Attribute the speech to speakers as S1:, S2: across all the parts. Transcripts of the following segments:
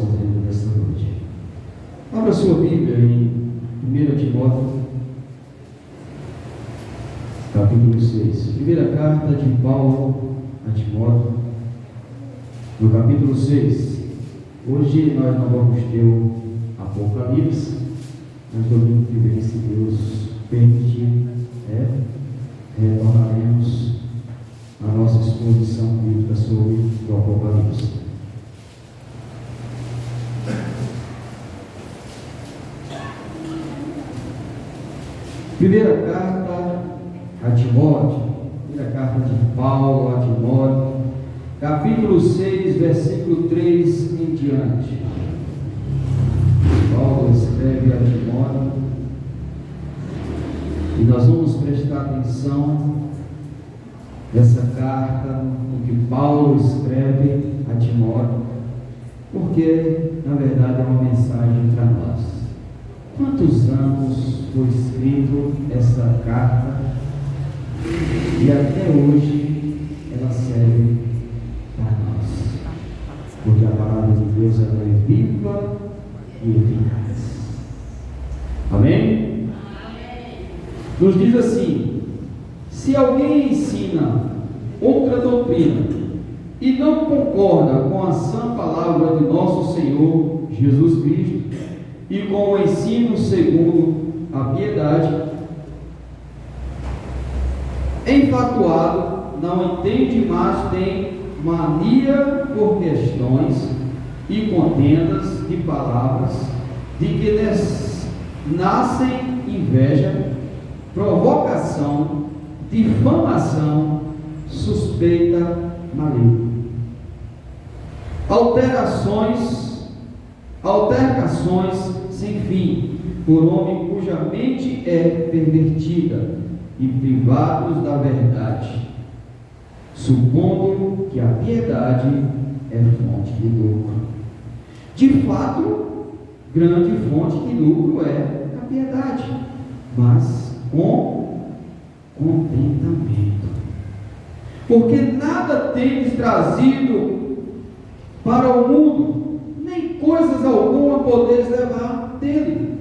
S1: fazendo nesta noite. Abra sua Bíblia em 1 Timóteo, capítulo 6. Primeira carta de Paulo a Timóteo, no capítulo 6. Hoje nós não vamos ter o Apocalipse, mas domingo que vem, se Deus permitir, retornaremos a nossa exposição bíblica sobre o Apocalipse. Primeira carta a Timóteo, primeira carta de Paulo a Timóteo, capítulo 6, versículo 3 em diante. Paulo escreve a Timóteo e nós vamos prestar atenção nessa carta, no que Paulo escreve a Timóteo, porque na verdade é uma mensagem para nós. Quantos anos foi escrito essa carta e até hoje ela serve para nós, porque a palavra de Deus ela é viva e eficaz. Amém? Nos diz assim: se alguém ensina outra doutrina e não concorda com a sã palavra de nosso Senhor Jesus Cristo e com o ensino segundo a piedade, enfatuado, não entende, mas tem mania por questões e contendas de palavras, de que nascem inveja, provocação, difamação, suspeita maligna, altercações sem fim, por homem cuja mente é pervertida e privados da verdade, supondo que a piedade é fonte de lucro. De fato, grande fonte de lucro é a piedade, mas com contentamento, porque nada tendes trazido para o mundo, nem coisas alguma podeis levar dele,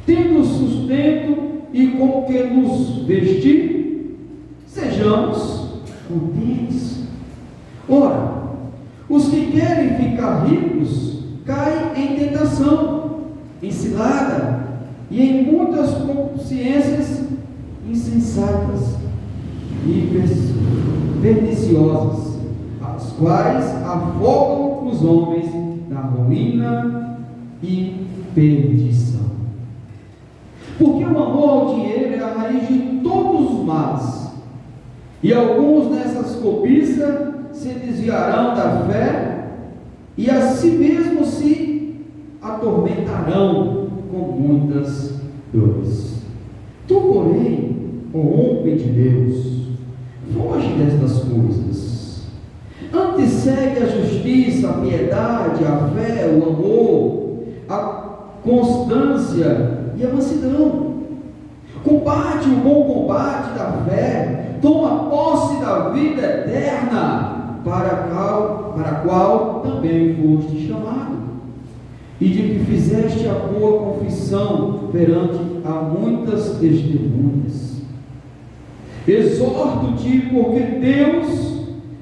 S1: tendo sustento e com que nos vestir, sejamos contentes. Ora, os que querem ficar ricos caem em tentação, em cilada e em muitas consciências insensatas e perniciosas, as quais afogam os homens na ruína e perdição. Porque o amor ao dinheiro é a raiz de todos os males, e alguns nessas cobiças se desviarão da fé e a si mesmos se atormentarão com muitas dores. Tu, porém, ó homem de Deus, foge destas coisas, antes segue a justiça, a piedade, a fé, o amor, a constância e a mansidão. Combate o bom combate da fé, toma posse da vida eterna, para a qual também foste chamado, e de que fizeste a boa confissão perante a muitas testemunhas. Exorto-te, porque Deus,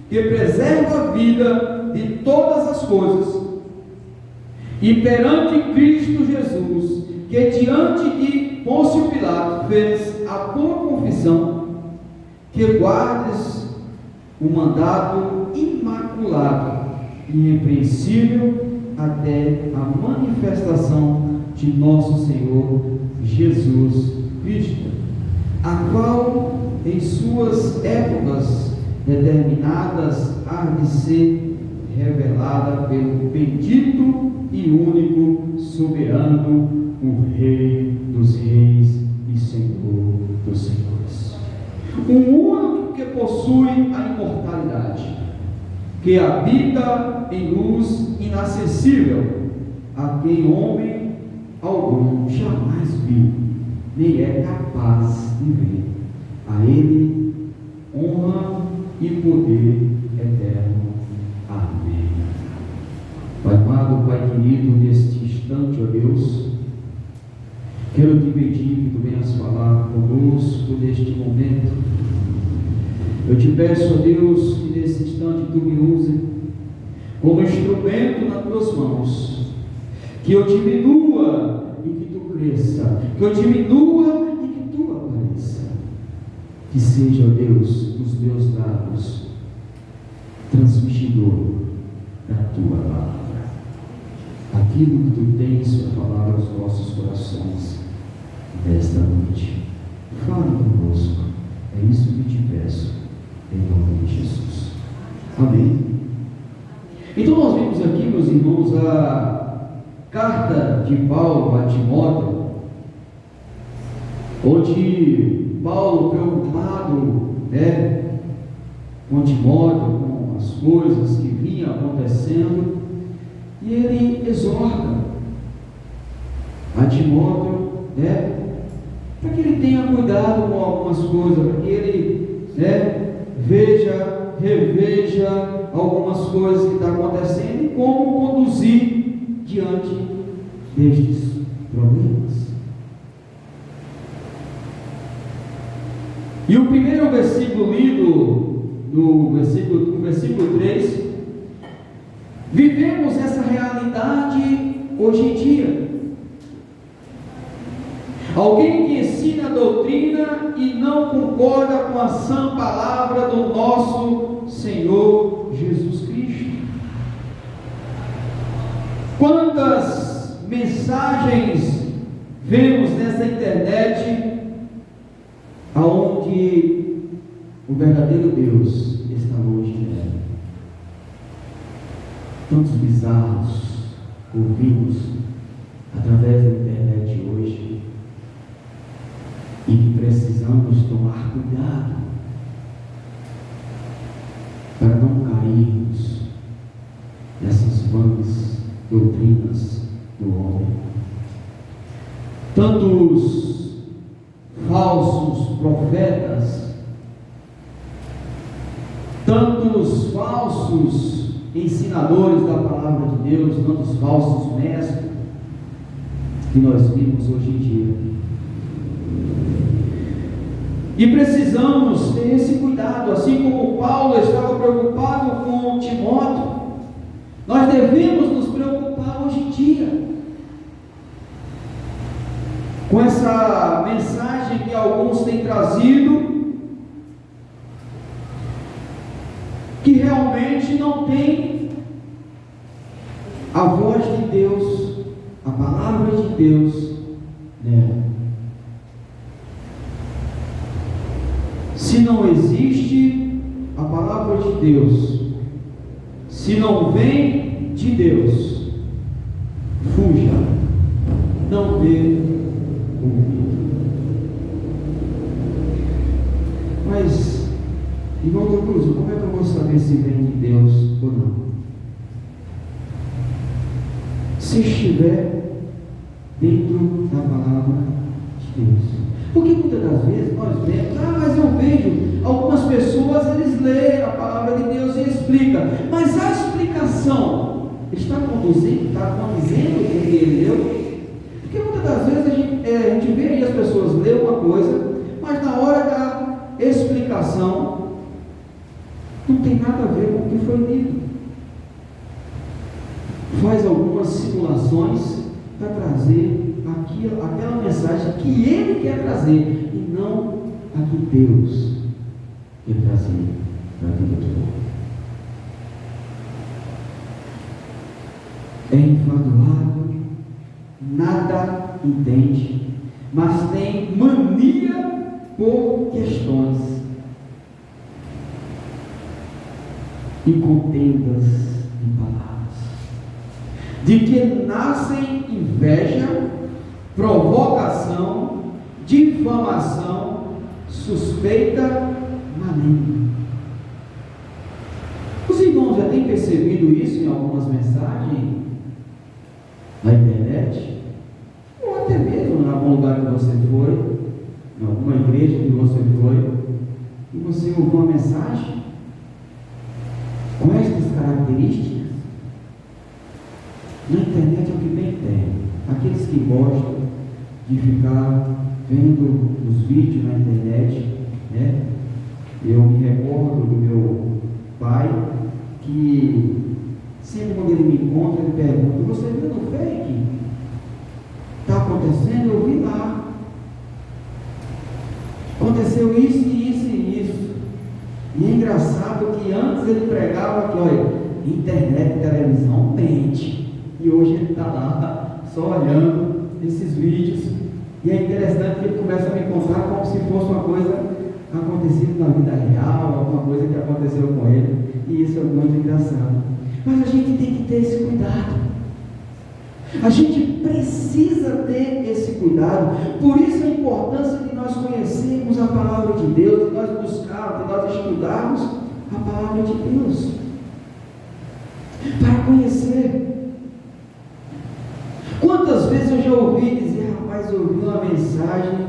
S1: que preserva a vida de todas as coisas, e perante Cristo Jesus, que diante de Pôncio Pilato fez a boa confissão, que guardes o mandado imaculado e irrepreensível até a manifestação de nosso Senhor Jesus Cristo, a qual em suas épocas determinadas há de ser revelada pelo bendito e único soberano, o Rei dos Reis e Senhor dos Senhores, o único que possui a imortalidade, que habita em luz inacessível, a quem homem algum jamais viu, nem é capaz de ver. A Ele honra e poder eterno. Amém. Pai amado, amado Pai querido, neste instante, ó Deus, quero te pedir que tu venhas falar conosco neste momento. Eu te peço, ó Deus, que nesse instante tu me use como instrumento nas tuas mãos, que eu diminua e que tu cresça, que eu diminua e que tu apareça, que seja, ó Deus, os meus lábios transmitidor da tua palavra, aquilo que tu tens para falar aos nossos corações nesta noite. Fale conosco, é isso que te peço, em nome de Jesus. Amém. Então nós vimos aqui, meus irmãos, a carta de Paulo a Timóteo, onde Paulo, preocupado com Timóteo, com as coisas que vinham acontecendo, e ele exorta a Timóteo, para que ele tenha cuidado com algumas coisas, para que ele reveja algumas coisas que estão acontecendo e como conduzir diante destes problemas. E o primeiro versículo lido, no versículo 3, vivemos essa realidade hoje em dia. Alguém que ensina a doutrina e não concorda com a sã palavra do nosso Senhor Jesus Cristo. Quantas mensagens vemos nessa internet aonde o verdadeiro Deus está longe dela? Tantos bizarros ouvimos através da internet hoje, e que precisamos tomar cuidado para não cairmos nessas vãs doutrinas do homem. Tantos falsos profetas, tantos falsos ensinadores da palavra de Deus, tantos falsos mestres que nós vimos hoje em dia. E precisamos ter esse cuidado, assim como Paulo estava preocupado com Timóteo, nós devemos nos preocupar hoje em dia com essa mensagem que alguns têm trazido, que realmente não tem a voz de Deus, a palavra de Deus nela. Se não existe a palavra de Deus, se não vem de Deus, fuja, não dê ouvido. Mas, irmão do Cruz, como é que eu vou saber se vem de Deus ou não? Se estiver dentro da palavra de Deus. Porque muitas das vezes nós vemos, mas eu vejo algumas pessoas, eles leem a palavra de Deus e explicam, mas a explicação está condizendo com o que ele leu? Porque muitas das vezes a gente vê aí as pessoas lerem uma coisa, mas na hora da explicação não tem nada a ver com o que foi lido. Faz algumas simulações para trazer aquela mensagem que ele quer trazer e não a que Deus quer trazer para a vida do povo. É enfadonhado, nada entende, mas tem mania por questões e contendas de palavras, de que nascem inveja, provocação, difamação, suspeita, maligna. Os irmãos já têm percebido isso em algumas mensagens na internet, ou até mesmo em algum lugar que você foi, em alguma igreja que você foi, e você ouviu uma mensagem com estas características? Na internet é o que bem tem. Aqueles que gostam de ficar vendo os vídeos na internet, né? Eu me recordo do meu pai, que sempre quando ele me encontra, ele pergunta: você viu no fake? Está acontecendo? Eu vi lá. Aconteceu isso e isso e isso. E é engraçado que antes ele pregava que, olha, internet e televisão mente. E hoje ele está lá, só olhando esses vídeos. E é interessante que ele começa a me contar como se fosse uma coisa acontecida na vida real, alguma coisa que aconteceu com ele. E isso é muito engraçado. Mas a gente tem que ter esse cuidado. A gente precisa ter esse cuidado. Por isso a importância de nós conhecermos a palavra de Deus, de nós buscarmos, de nós estudarmos a palavra de Deus. Para conhecer. Quantas vezes eu já ouvi dizer: rapaz, eu ouvi uma mensagem,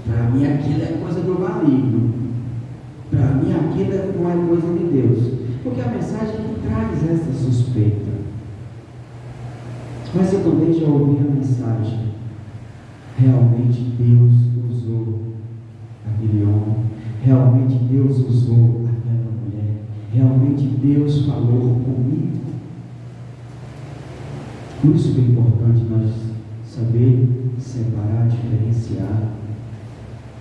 S1: para mim aquilo é coisa do maligno, para mim aquilo não é coisa de Deus, porque a mensagem que traz essa suspeita. Mas eu também já ouvi a mensagem: realmente Deus usou aquele homem, realmente Deus usou aquela mulher, realmente Deus falou comigo. Por isso que é importante nós saber separar, diferenciar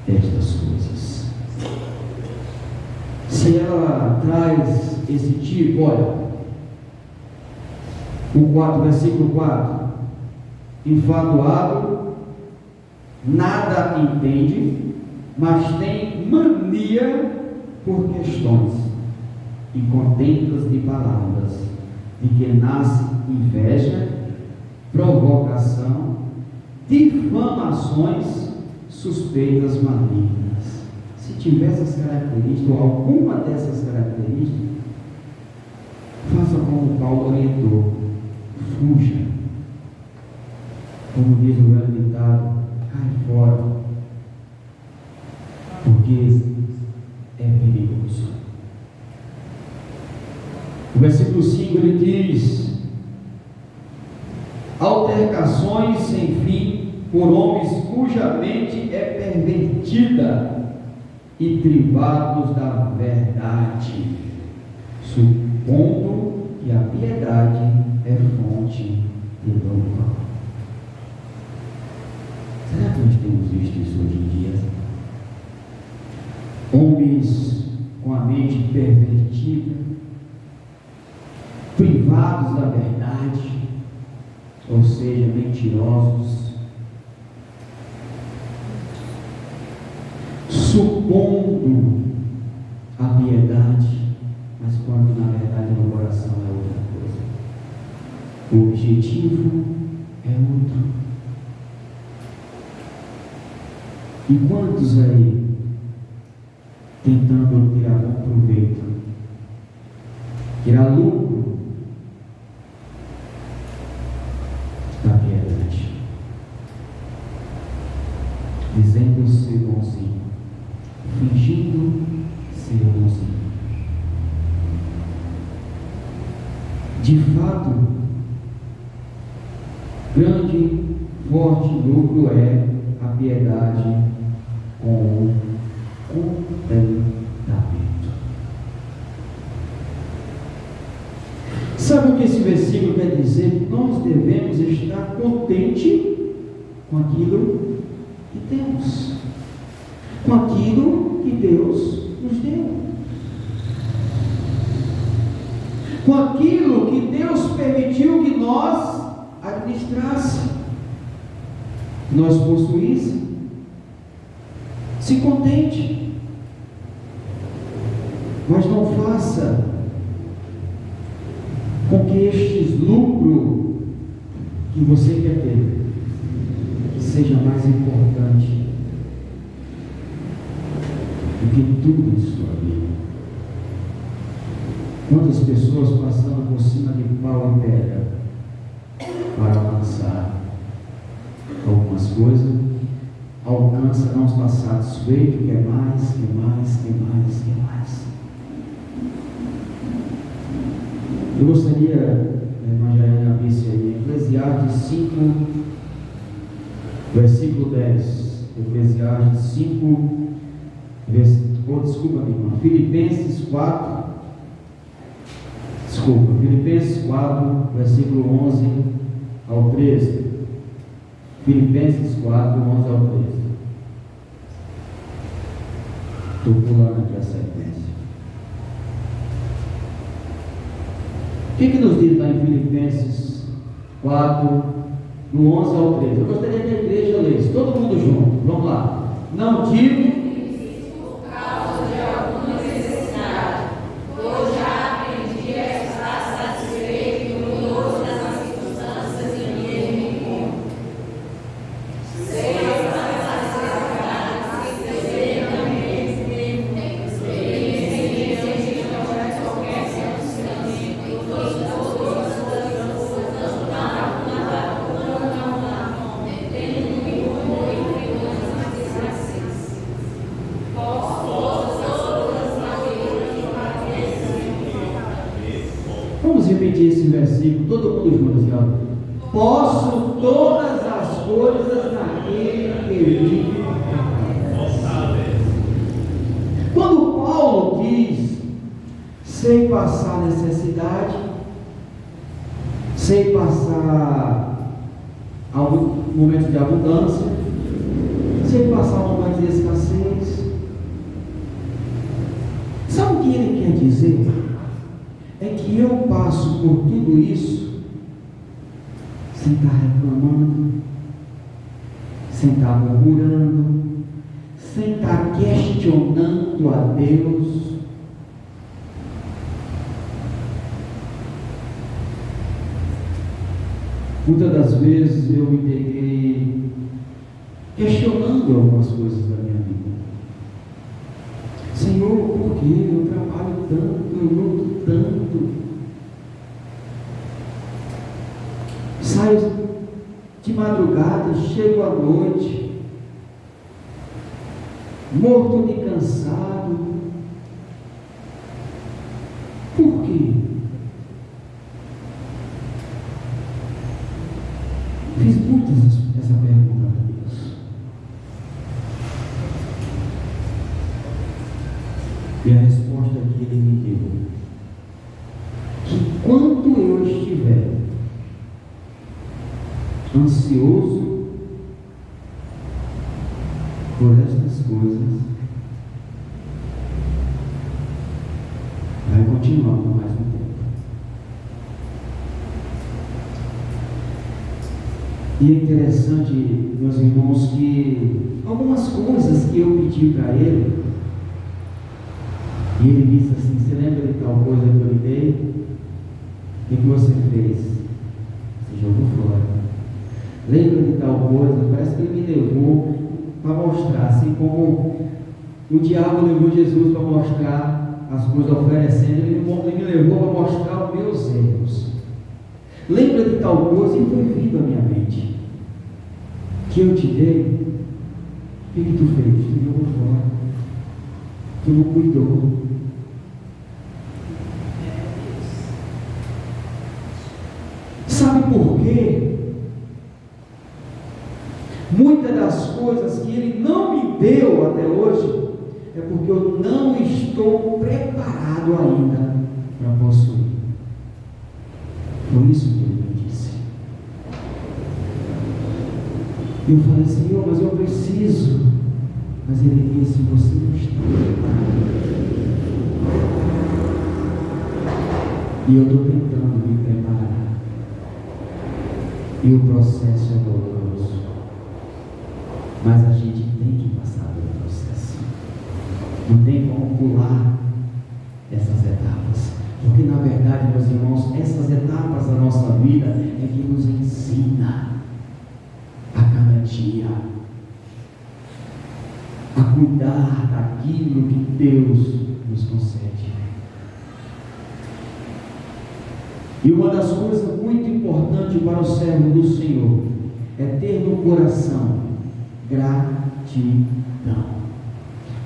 S1: estas coisas. Se ela traz esse tipo, olha, o 4, versículo 4: enfadoado, nada entende, mas tem mania por questões e contentas de palavras, de que nasce inveja, provocação, difamações, suspeitas malignas. Se tiver essas características, ou alguma dessas características, faça como Paulo orientou: fuja. Como diz o velho ditado, cai fora, porque é perigoso. O versículo 5 ele diz: altercações sem fim por homens cuja mente é pervertida e privados da verdade, supondo que a piedade é fonte de louvor. Será que nós temos visto isso hoje em dia? Homens com a mente pervertida, privados da verdade, ou seja, mentirosos, supondo a piedade, mas quando na verdade no coração é outra coisa. O objetivo é outro. E quantos aí tentando tirar bom proveito, tirar lucro da piedade, dizendo ser bonzinho, fingindo ser bonzinho. De fato, grande, forte lucro é a piedade com o contentamento. Sabe o que esse versículo quer dizer? Nós devemos estar contente com aquilo que temos, com aquilo que Deus nos deu, com aquilo que Deus permitiu que nós administrássemos, nós possuíssemos. Se contente, mas não faça com que estes lucros que você quer ter seja mais importante do que tudo em sua vida. Quantas pessoas passando por cima de pau e pedra para alcançar algumas coisas, alcança, não está satisfeito, quer mais, quer mais, quer mais, quer mais. Eu gostaria, a irmã Jaiana visse aí, Eclesiastes 5, versículo 10. Eclesiastes 5, desculpa, minha irmã. Filipenses 4, versículo 11 ao 13. Filipenses 4, 11 ao 13. Estou pulando aqui a sequência. O que nos diz lá em Filipenses 4, do 11 ao 13? Eu gostaria que a igreja lesse, todo mundo junto. Vamos lá. Não digo
S2: por causa de alguma necessidade, pois já aprendi a estar satisfeito e glorioso nas circunstâncias em que ele me encontra. Sei estar satisfeito serenamente, experiência de qualquer circunstância, e todas as coisas, tanto na
S1: Vamos repetir esse versículo, todo mundo junto, assim, ó. Posso todas as coisas naquele que me fortalece. Quando Paulo diz, sei passar necessidade, sei passar algum momento de abundância, sei passar momentos de escassez, sabe o que ele quer dizer? É que eu passo por tudo isso sem estar reclamando, sem estar murmurando, sem estar questionando a Deus. Muitas das vezes eu me peguei questionando algumas coisas da minha vida. Senhor, por que eu trabalho tanto, eu luto tanto? Saio de madrugada, chego à noite, morto de cansado. Por quê? Fiz muitas essa pergunta a Deus. E a resposta que ele me deu, que quando eu estiver ansioso por estas coisas, vai continuar por mais um tempo. E é interessante, meus irmãos, que algumas coisas que eu pedi para ele, e ele disse assim, você lembra de tal coisa que eu lhe dei? O que você fez? Você jogou fora. Lembra de tal coisa? Parece que ele me levou para mostrar, assim como o diabo levou Jesus para mostrar as coisas oferecendo, ele me levou para mostrar os meus erros. Lembra de tal coisa? E foi vindo à minha mente. Que eu te dei, o que tu fez? Tu jogou fora. Tu não cuidou. Sabe por quê? Muitas das coisas que ele não me deu até hoje é porque eu não estou preparado ainda para possuir. Por isso que ele me disse. Eu falei, Senhor, mas eu preciso. Mas ele disse, você não está preparado. E eu estou tentando me preparar. E o processo é doloroso. Mas a gente tem que passar pelo processo. Não tem como pular essas etapas. Porque na verdade, meus irmãos, essas etapas da nossa vida é que nos ensina a cada dia a cuidar daquilo que Deus nos concede. E uma das coisas muito importantes para o servo do Senhor é ter no coração gratidão.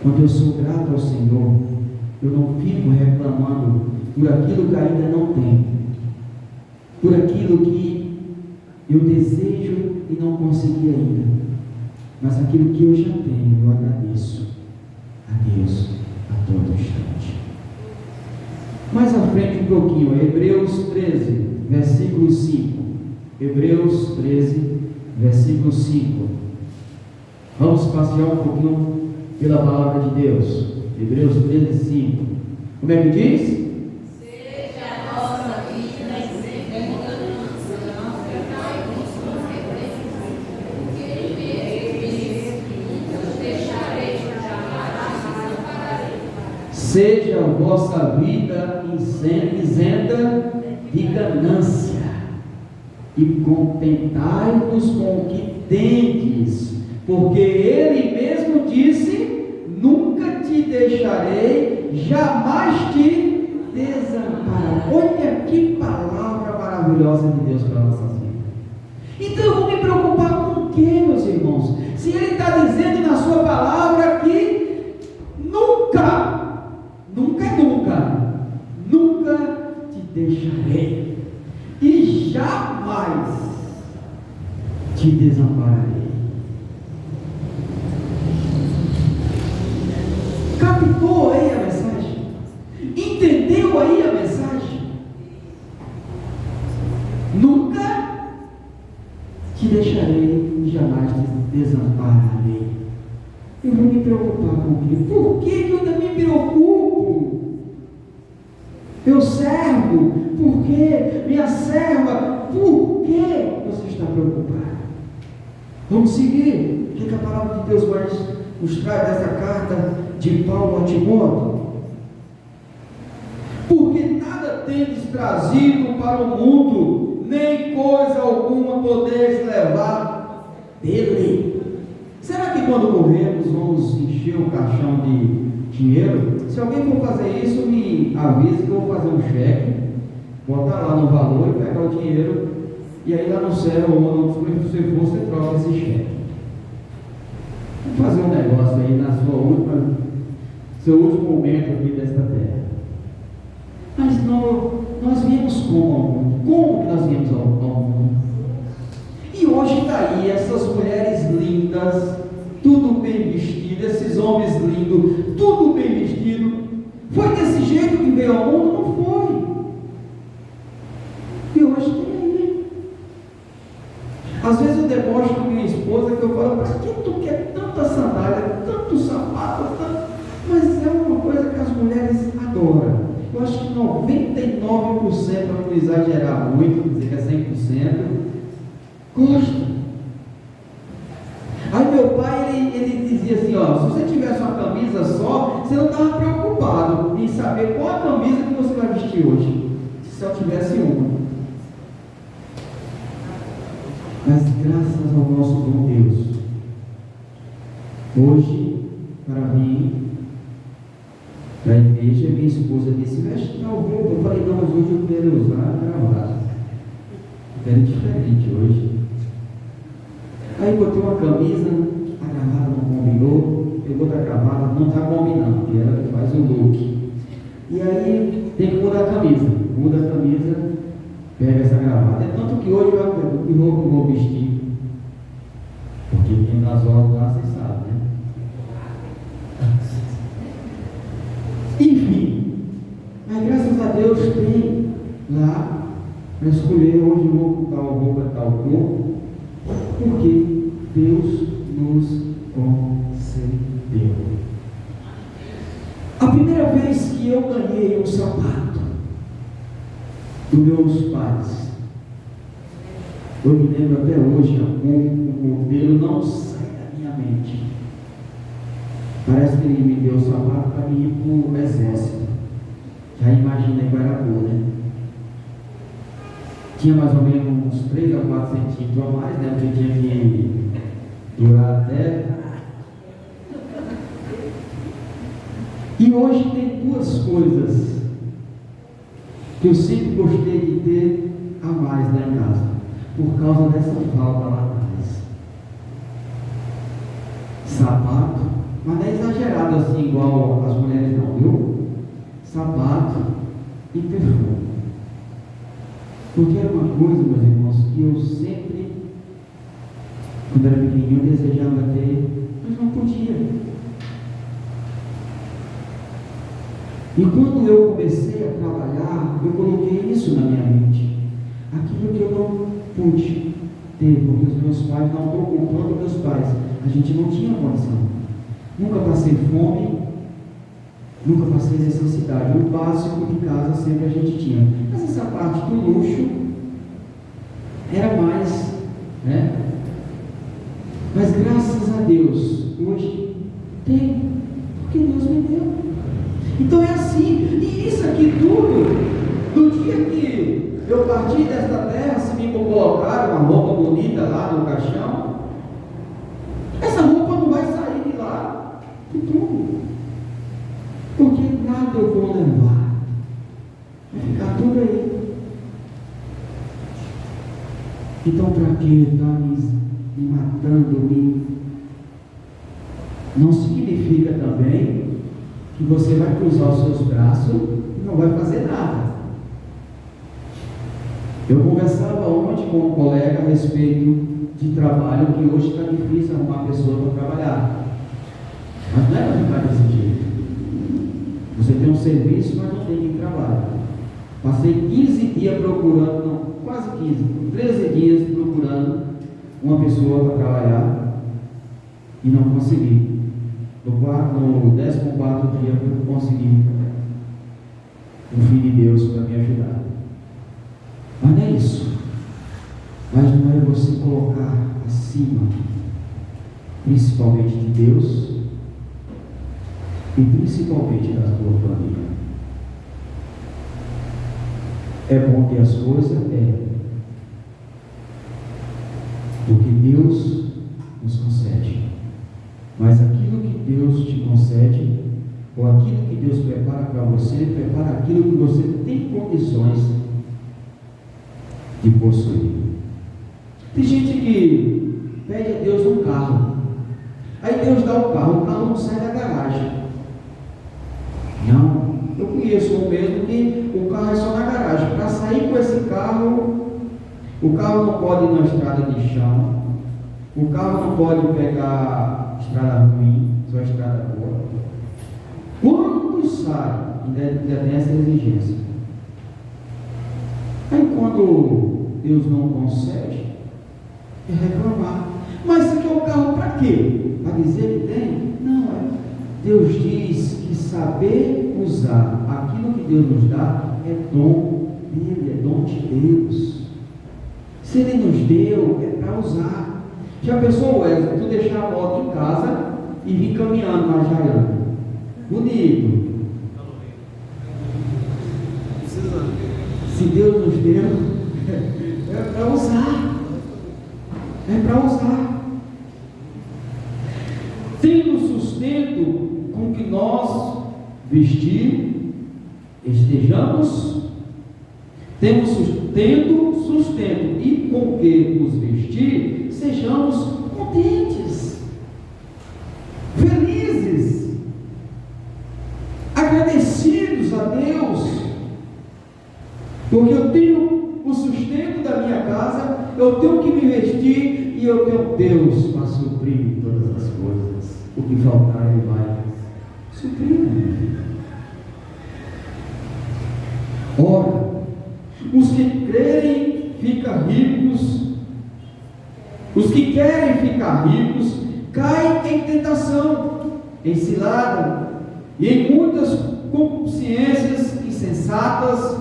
S1: Quando eu sou grato ao Senhor, eu não fico reclamando por aquilo que ainda não tenho, por aquilo que eu desejo e não consegui ainda, mas aquilo que eu já tenho, eu agradeço a Deus a todo instante. Mais à frente um pouquinho, Hebreus 13, versículo 5. Hebreus 13, versículo 5. Vamos passear um pouquinho pela palavra de Deus. Hebreus 13, 5. Como é que diz?
S2: Seja a nossa vida sem ganância, não ficamos com repreensão, porque Ele mesmo disse: nunca os deixarei, jamais os desampararei.
S1: Seja a vossa vida isenta de ganância, e contentai-vos com o que tendes, porque Ele mesmo disse: nunca te deixarei, jamais te desampararei. Olha que palavra maravilhosa de Deus para a nossa vida. Então eu vou me preocupar com o que, meus irmãos? Se Ele está dizendo na sua palavra que nunca, nunca te deixarei e jamais te desampararei. Captou aí a mensagem? Entendeu aí a mensagem? Nunca te deixarei e jamais te desampararei. Eu vou me preocupar com o quê? Por que eu ainda me preocupo? Meu servo, por quê? Minha serva, por que você está preocupado? Vamos seguir. O que a palavra de Deus vai nos traz dessa carta de Paulo a Timóteo? Porque nada tendes trazido para o mundo, nem coisa alguma podeis levar dele. Será que quando morrermos vamos encher o caixão de dinheiro? Se alguém for fazer isso, me avise que eu vou fazer um cheque, botar lá no valor e pegar o dinheiro, e aí lá no céu, ou onde você for, você troca esse cheque. Vamos fazer um negócio aí na seu último momento aqui desta terra. Mas nós viemos como ao mundo? Como que nós viemos ao mundo? E hoje está aí essas mulheres lindas, tudo bem vestido, esses homens lindos, tudo bem vestido. Foi desse jeito que veio ao mundo? Não foi. E hoje tem aí. Às vezes eu demonstro com minha esposa que eu falo: para que tu quer tanta sandália, tanto sapato, tanto... Mas é uma coisa que as mulheres adoram. Eu acho que 99%, para não exagerar muito, dizer que é 100%, gosta. Aí meu pai, ele dizia assim: ó, se você tivesse uma camisa só, você não estava preocupado em saber qual a camisa que você vai vestir hoje, se só tivesse uma. Mas graças ao nosso bom Deus, hoje, para mim, para a igreja, minha esposa disse: veste tal roupa. Eu falei: não, mas hoje eu quero usar gravata. Eu quero diferente hoje. Aí botei uma camisa, a gravata não combinou, pegou da gravata, não está combinando, porque ela que faz o look. E aí tem que mudar a camisa. Muda a camisa, pega essa gravata. É tanto que hoje eu pergunto: que roupa eu vou vestir? Porque quem nas horas lá, vocês sabem, né? Enfim, mas graças a Deus tem lá para escolher hoje eu vou tal roupa, tal cor, porque Deus nos concedeu. A primeira vez que eu ganhei um sapato dos meus pais, eu me lembro até hoje, o modelo não sai da minha mente. Parece que ele me deu o sapato para mim ir para o exército. Já imaginei qual era a cor, né? Tinha mais ou menos uns 3 a 4 centímetros a mais, né? Porque tinha que durar até. E hoje tem duas coisas que eu sempre gostei de ter a mais lá em casa, por causa dessa falta lá atrás. Sapato, mas não é exagerado assim igual as mulheres não, viu? Sapato e perfume. Porque era uma coisa, meus irmãos, que eu sempre, quando era pequenininho, eu desejava ter, mas não podia. E quando eu comecei a trabalhar, eu coloquei isso na minha mente. Aquilo que eu não pude ter, porque os meus pais, não estou culpando meus pais, a gente não tinha condição. Nunca passei fome, nunca passei necessidade. O básico de casa sempre a gente tinha. Mas essa parte do luxo era mais, né? Mas graças a Deus, hoje tem, porque Deus me deu. Então é assim, e isso aqui tudo, no dia que eu parti desta terra, se me colocaram uma roupa bonita lá no caixão, essa roupa não vai sair de lá, de tudo, porque nada eu vou levar, vai ficar tudo aí. Então para que está me matando, não significa também que você vai cruzar os seus braços e não vai fazer nada. Eu conversava ontem com um colega a respeito de trabalho, que hoje está difícil arrumar pessoa para trabalhar. Mas não é para ficar desse jeito. Você tem um serviço, mas não tem quem trabalha. Passei 15 dias procurando, não, quase 15, 13 dias procurando uma pessoa para trabalhar e não consegui. No 14º dia eu consegui um filho de Deus para me ajudar. Mas não é isso. Mas não é você colocar acima, principalmente de Deus e principalmente da tua família. É bom ter as coisas? É. Porque Deus nos concede. Mas aquilo que Deus te concede, ou aquilo que Deus prepara para você, prepara aquilo que você tem condições de possuir. Tem gente que pede a Deus um carro, aí Deus dá o carro não sai da garagem. Não, eu conheço um mesmo que o carro é só na garagem. Para sair com esse carro, o carro não pode ir na estrada de chão, o carro não pode pegar estrada ruim, só estrada boa. Quando sai, ainda tem essa exigência. Aí quando Deus não concede, é reclamar. Mas isso aqui é o carro para quê? Para dizer que tem? Não, Deus diz que saber usar aquilo que Deus nos dá é dom dele, é dom de Deus. Se ele nos deu, é para usar. Já pensou, Wesley, tu deixar a moto em casa e vir caminhando na Jaiana? Bonito. Se Deus nos deu, é para usar. É para usar. Tendo sustento com que nós vestir, estejamos, tendo sustento e com que nos vestir, sejamos contentes, felizes, agradecidos a Deus, porque eu tenho o sustento da minha casa, eu tenho que me vestir e eu tenho Deus para suprir todas as coisas. O que faltar Ele vai suprir. Ora, os que crerem ficam ricos, os que querem ficar ricos caem em tentação, em cilada e em muitas concupiscências insensatas,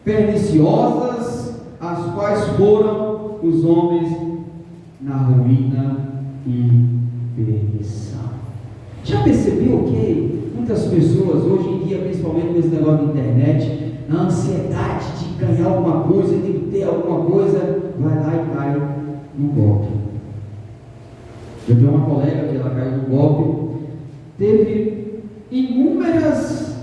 S1: perniciosas, as quais foram os homens na ruína e perdição. Já percebeu que muitas pessoas hoje em dia, principalmente com esse negócio da internet, na ansiedade de ganhar alguma coisa, de ter alguma coisa, vai lá e cai no golpe. Eu tenho uma colega que ela caiu no golpe, teve inúmeras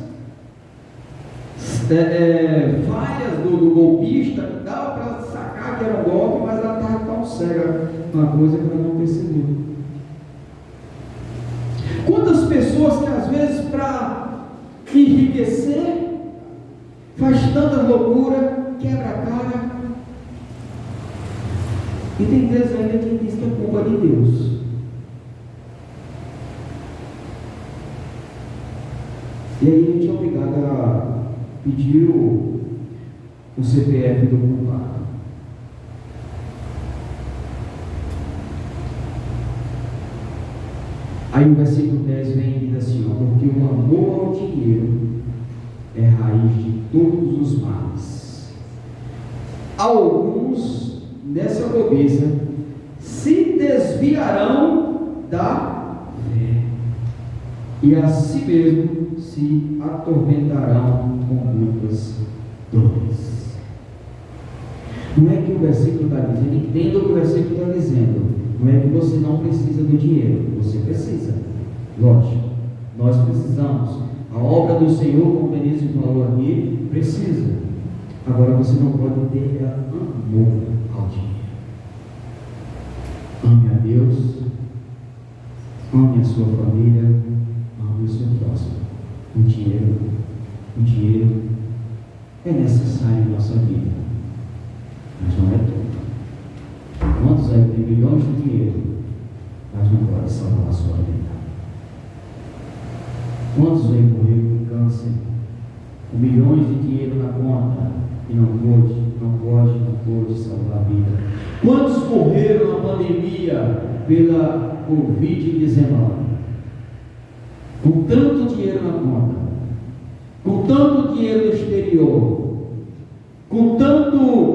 S1: falhas do golpista, dava para sacar que era um golpe, mas ela estava tão cega uma coisa que ela não percebeu. Quantas pessoas que às vezes para enriquecer faz tanta loucura, quebra a cara, E tem vezes ainda quem diz que é culpa de Deus. E aí a gente é obrigado a pedir o CPF do culpado. Aí o versículo 10 vem e diz assim, porque o amor ao dinheiro é raiz de todos os males. Alguns, nessa pobreza, se desviarão da fé e a si mesmo se atormentarão com muitas dores. Não é que o versículo está dizendo, entenda o que o versículo está dizendo. Não é que você não precisa do dinheiro, você precisa, lógico, nós precisamos. A obra do Senhor, como o Benício falou aqui, precisa. Agora você não pode ter amor ao dinheiro. Ame a Deus, ame a sua família, ame o seu próximo. O dinheiro é necessário em nossa vida, mas não é tudo. Quantos aí têm milhões de dinheiro, mas não pode salvar a sua vida? Quantos aí morreram com câncer, com milhões de dinheiro na conta, e não pôde salvar a vida? Quantos morreram na pandemia pela Covid-19? Com tanto dinheiro na conta, com tanto dinheiro no exterior, com tanto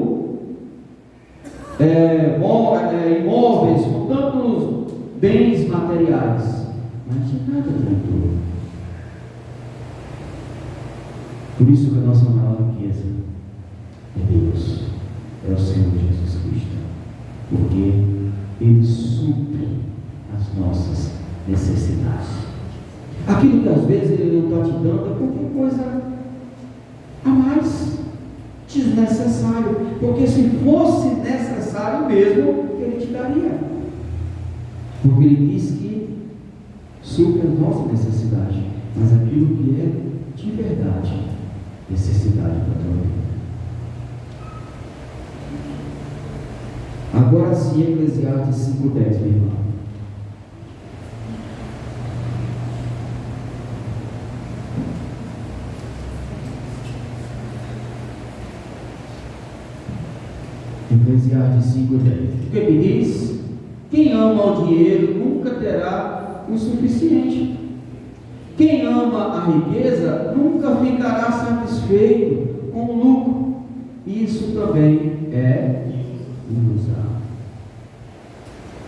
S1: imóveis, com tantos bens materiais, mas de nada adiantou. Por isso que a nossa maior riqueza é Deus, é o Senhor Jesus Cristo, porque Ele supre as nossas necessidades. Aquilo que às vezes Ele não está te dando é qualquer coisa a mais, desnecessário, porque se fosse necessário mesmo, Ele te daria, porque Ele diz que supre a nossa necessidade, mas aquilo que é de verdade, necessidade da tua vida. Agora sim, Eclesiastes 5:10, meu irmão. Eclesiastes 5:10. O que ele diz? Quem ama o dinheiro nunca terá o suficiente. Quem ama a riqueza nunca ficará satisfeito com o lucro. Isso também é ilusão.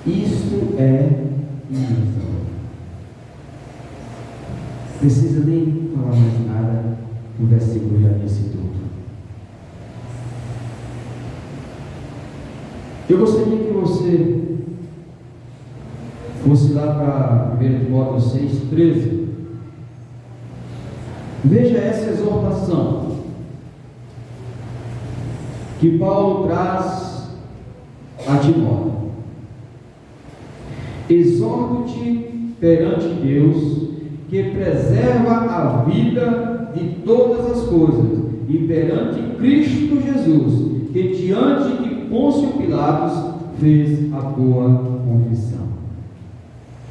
S1: Isto é ilusão. Precisa nem falar mais nada, o versículo já disse tudo. Eu gostaria que você fosse lá para 1 Timóteo 6:13. Veja essa exortação que Paulo traz a Timóteo. Exorto-te perante Deus, que preserva a vida de todas as coisas, e perante Cristo Jesus, que diante de Pôncio Pilatos fez a boa confissão.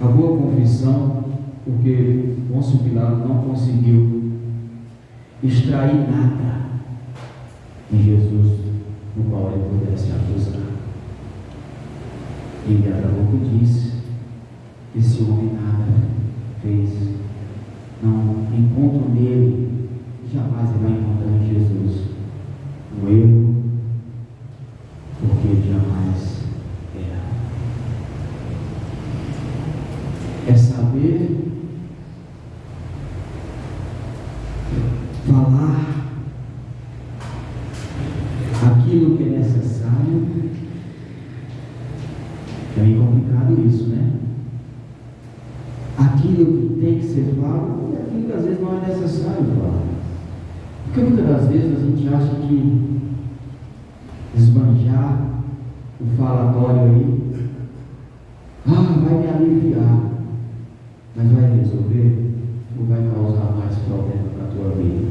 S1: A boa confissão, porque Pôncio Pilatos não conseguiu extrair nada em Jesus no qual ele pudesse acusar. Ele a pouco disse: esse homem nada fez, não encontro nele, jamais ele vai encontrar em Jesus um erro, porque ele jamais erra. É saber falar aquilo que é necessário. É meio complicado isso, né? Aquilo que tem que ser falado e aquilo que às vezes não é necessário falar. Porque muitas das vezes a gente acha que esbanjar o falatório aí, vai me aliviar, mas vai resolver ou vai causar mais problema para a tua vida?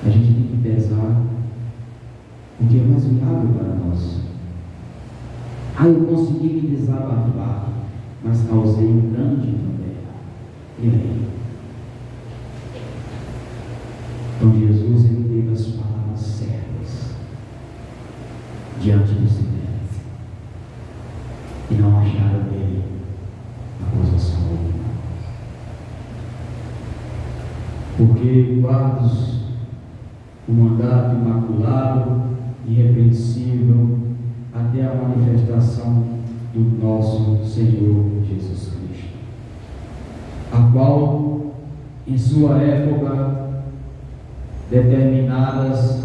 S1: A gente tem que pesar o que é mais viável para nós. Eu consegui me desabafar, mas causei um grande também. E aí? Então Jesus, ele teve as palavras certas diante do silêncio, e não acharam nele acusação alguma. Porque guardas o mandato imaculado, irrepreensível, até a manifestação do nosso Senhor Jesus Cristo, a qual, em sua época determinadas,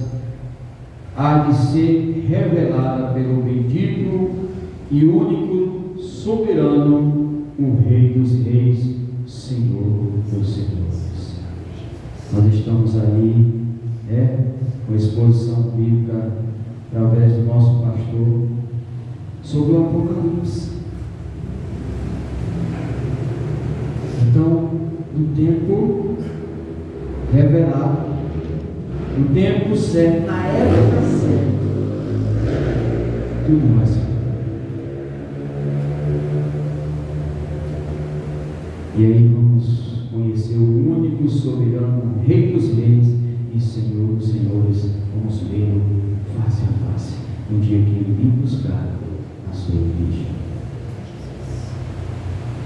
S1: há de ser revelada pelo bendito e único soberano, o Rei dos Reis, Senhor dos Senhores. Nós estamos aí, com a exposição bíblica, através do nosso pastor, sobre o Apocalipse. Então, no tempo revelado, no tempo certo, na época certa, tudo vai ser. E aí vamos conhecer o único soberano, Rei dos Reis e Senhor dos Senhores. Vamos vê-lo face a face, no dia que ele vir buscar a sua igreja.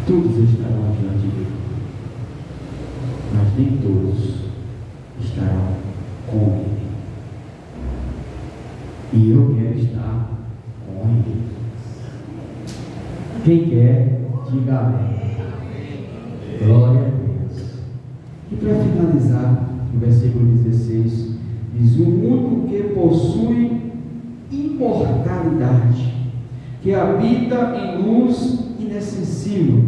S1: Todos estarão diante dele, mas nem todos estarão com ele. E eu quero estar com ele. Quem quer, diga amém. Glória a Deus. E para finalizar, no versículo 16, diz: o único que possui imortalidade, que habita em luz inacessível,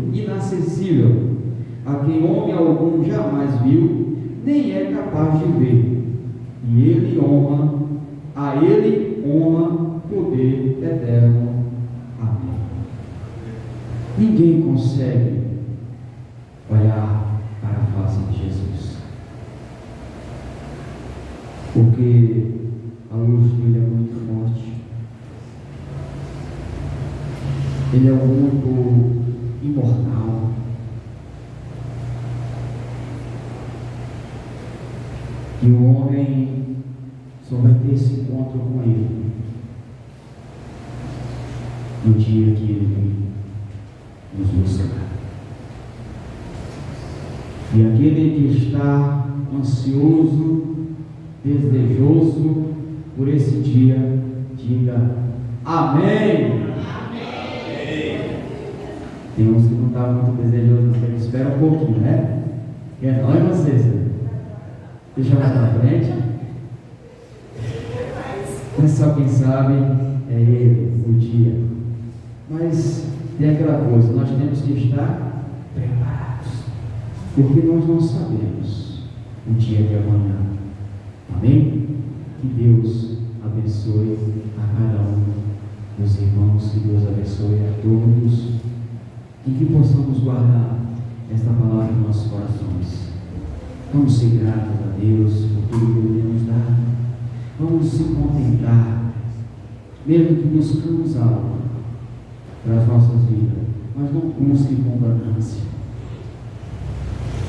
S1: a quem homem algum jamais viu, nem é capaz de ver, e a ele honra, poder eterno. Amém. Ninguém consegue olhar para a face de Jesus, porque a luz dele é muito forte. Ele é o único imortal. E o homem só vai ter esse encontro com ele no dia que ele nos buscar. E aquele que está ansioso, desejoso por esse dia, diga amém. Tem uns que não estavam muito desejosos, mas espera um pouquinho, né? É nós e vocês, né? Deixa mais para frente. Mas só quem sabe é ele, o dia. Mas tem aquela coisa, nós temos que estar preparados, porque nós não sabemos o dia de amanhã. Amém? Que Deus abençoe a cada um dos irmãos, que Deus abençoe a todos, e que possamos guardar esta palavra em nossos corações. Vamos ser gratos a Deus por tudo que Ele nos dá. Vamos se contentar, mesmo que buscamos algo para as nossas vidas, mas não busque com ganância.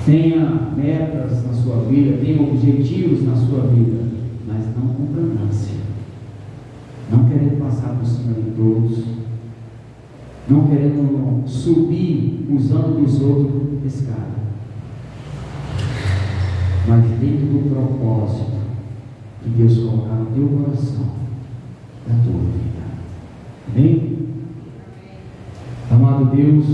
S1: Tenha metas na sua vida, tenha objetivos na sua vida, mas não com ganância. Não querendo passar por cima de todos, não querendo subir usando dos outros escada, mas dentro do propósito que Deus colocar no teu coração, da tua vida. Amém? Amado Deus,